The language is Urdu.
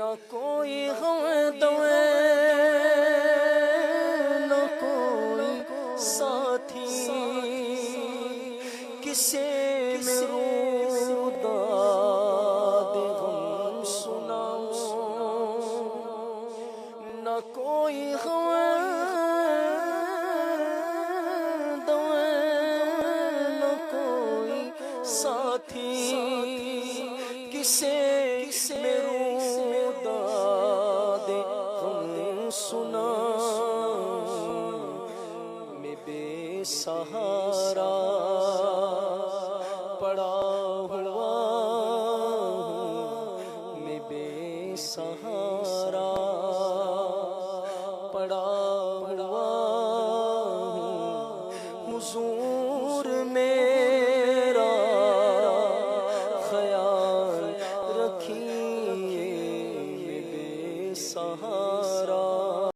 نہ کوئی غم دم نہ کوئی ساتھی کسے میں روداد غم سناؤں نہ کوئی غم دم نہ کوئی ساتھی کسے میں روداد غم سناؤں میں بے سہارا پڑا ہوا میں بے سہارا پڑا ہوا حضور میرا خیال رکھیے میں بے سہارا